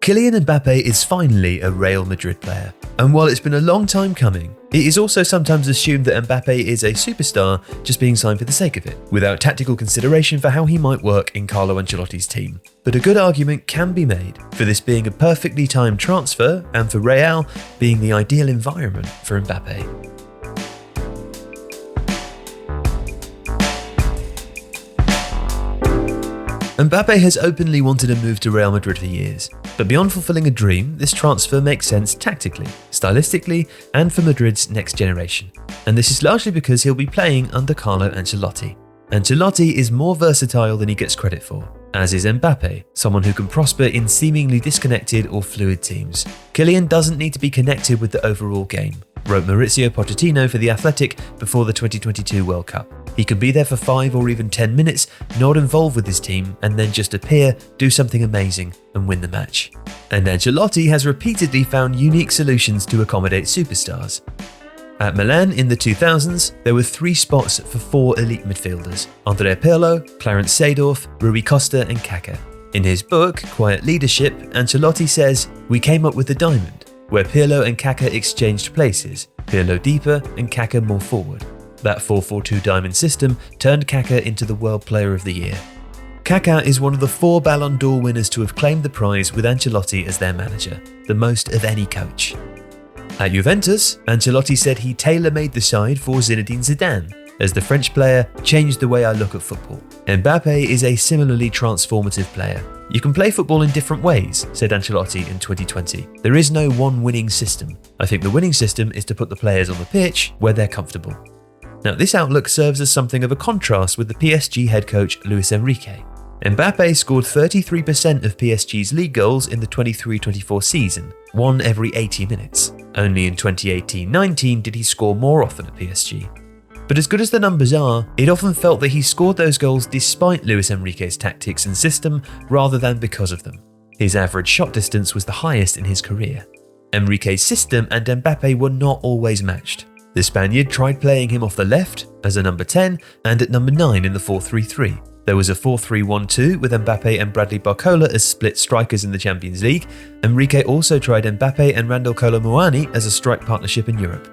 Kylian Mbappe is finally a Real Madrid player, and while it's been a long time coming, it is also sometimes assumed that Mbappe is a superstar just being signed for the sake of it, without tactical consideration for how he might work in Carlo Ancelotti's team. But a good argument can be made for this being a perfectly timed transfer and for Real being the ideal environment for Mbappe. Mbappe has openly wanted a move to Real Madrid for years, but beyond fulfilling a dream, this transfer makes sense tactically, stylistically, and for Madrid's next generation. And this is largely because he'll be playing under Carlo Ancelotti. Ancelotti is more versatile than he gets credit for, as is Mbappe, someone who can prosper in seemingly disconnected or fluid teams. Kylian doesn't need to be connected with the overall game, wrote Mauricio Pochettino for The Athletic before the 2022 World Cup. He could be there for 5 or even 10 minutes, not involved with his team, and then just appear, do something amazing, and win the match. And Ancelotti has repeatedly found unique solutions to accommodate superstars. At Milan in the 2000s, there were 3 spots for 4 elite midfielders: Andrea Pirlo, Clarence Seedorf, Rui Costa and Kaká. In his book, Quiet Leadership, Ancelotti says, "We came up with the diamond, where Pirlo and Kaká exchanged places, Pirlo deeper and Kaká more forward. That 4-4-2 diamond system turned Kaká into the World Player of the Year." Kaká is one of the 4 Ballon d'Or winners to have claimed the prize with Ancelotti as their manager, the most of any coach. At Juventus, Ancelotti said he tailor-made the side for Zinedine Zidane, as the French player changed the way I look at football. Mbappe is a similarly transformative player. "You can play football in different ways," said Ancelotti in 2020. "There is no one winning system. I think the winning system is to put the players on the pitch where they're comfortable." Now, this outlook serves as something of a contrast with the PSG head coach Luis Enrique. Mbappe scored 33% of PSG's league goals in the 23-24 season, 1 every 80 minutes. Only in 2018-19 did he score more often at PSG. But as good as the numbers are, it often felt that he scored those goals despite Luis Enrique's tactics and system rather than because of them. His average shot distance was the highest in his career. Enrique's system and Mbappe were not always matched. The Spaniard tried playing him off the left as a number 10 and at number 9 in the 4-3-3. There was a 4-3-1-2 with Mbappe and Bradley Barcola as split strikers in the Champions League. Enrique also tried Mbappe and Randal Kolo Muani as a strike partnership in Europe.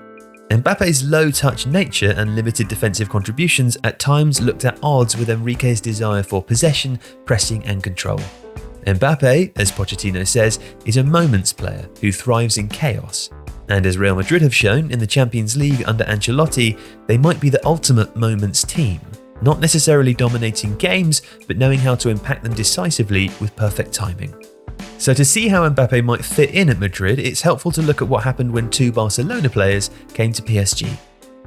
Mbappe's low-touch nature and limited defensive contributions at times looked at odds with Enrique's desire for possession, pressing and control. Mbappe, as Pochettino says, is a moments player who thrives in chaos. And as Real Madrid have shown in the Champions League under Ancelotti, they might be the ultimate moments team, not necessarily dominating games, but knowing how to impact them decisively with perfect timing. So to see how Mbappe might fit in at Madrid, it's helpful to look at what happened when 2 Barcelona players came to PSG.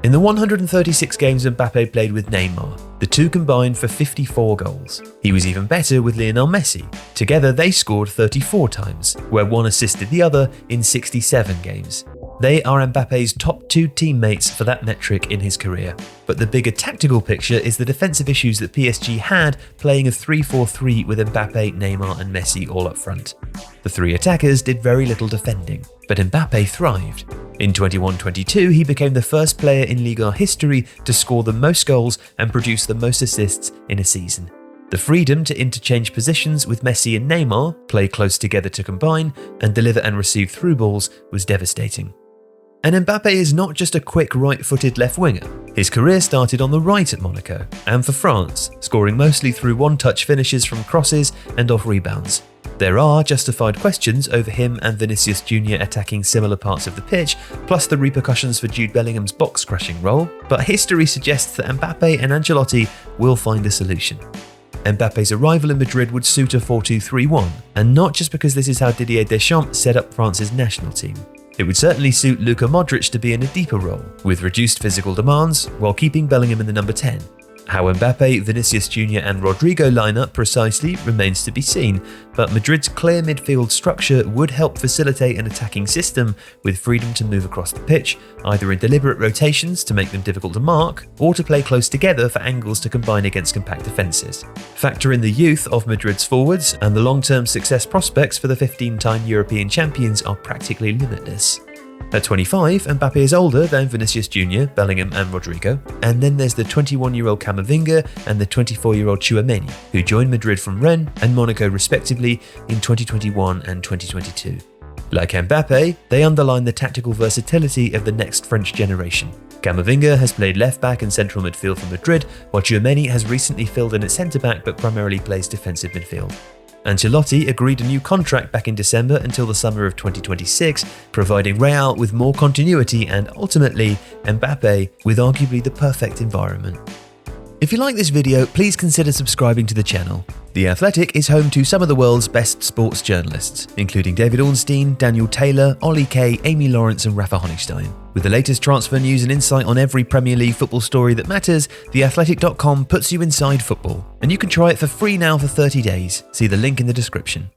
In the 136 games Mbappe played with Neymar, the 2 combined for 54 goals. He was even better with Lionel Messi. Together they scored 34 times, where one assisted the other in 67 games. They are Mbappe's top 2 teammates for that metric in his career. But the bigger tactical picture is the defensive issues that PSG had playing a 3-4-3 with Mbappe, Neymar and Messi all up front. The 3 attackers did very little defending, but Mbappe thrived. In 21-22, he became the first player in Liga history to score the most goals and produce the most assists in a season. The freedom to interchange positions with Messi and Neymar, play close together to combine, and deliver and receive through balls was devastating. And Mbappe is not just a quick right-footed left winger. His career started on the right at Monaco and for France, scoring mostly through one-touch finishes from crosses and off rebounds. There are justified questions over him and Vinicius Junior attacking similar parts of the pitch, plus the repercussions for Jude Bellingham's box-crushing role, but history suggests that Mbappe and Ancelotti will find a solution. Mbappe's arrival in Madrid would suit a 4-2-3-1, and not just because this is how Didier Deschamps set up France's national team. It would certainly suit Luka Modric to be in a deeper role, with reduced physical demands, while keeping Bellingham in the number 10. How Mbappe, Vinicius Junior and Rodryo line up precisely remains to be seen, but Madrid's clear midfield structure would help facilitate an attacking system with freedom to move across the pitch, either in deliberate rotations to make them difficult to mark, or to play close together for angles to combine against compact defences. Factor in the youth of Madrid's forwards, and the long-term success prospects for the 15-time European champions are practically limitless. At 25, Mbappe is older than Vinicius Junior, Bellingham and Rodryo, and then there's the 21-year-old Camavinga and the 24-year-old Tchouaméni, who joined Madrid from Rennes and Monaco respectively in 2021 and 2022. Like Mbappe, they underline the tactical versatility of the next French generation. Camavinga has played left-back and central midfield for Madrid, while Tchouaméni has recently filled in at centre-back but primarily plays defensive midfield. Ancelotti agreed a new contract back in December until the summer of 2026, providing Real with more continuity and ultimately Mbappe with arguably the perfect environment. If you like this video, please consider subscribing to the channel. The Athletic is home to some of the world's best sports journalists, including David Ornstein, Daniel Taylor, Ollie Kay, Amy Lawrence and Rafa Honigstein. With the latest transfer news and insight on every Premier League football story that matters, theathletic.com puts you inside football. And you can try it for free now for 30 days. See the link in the description.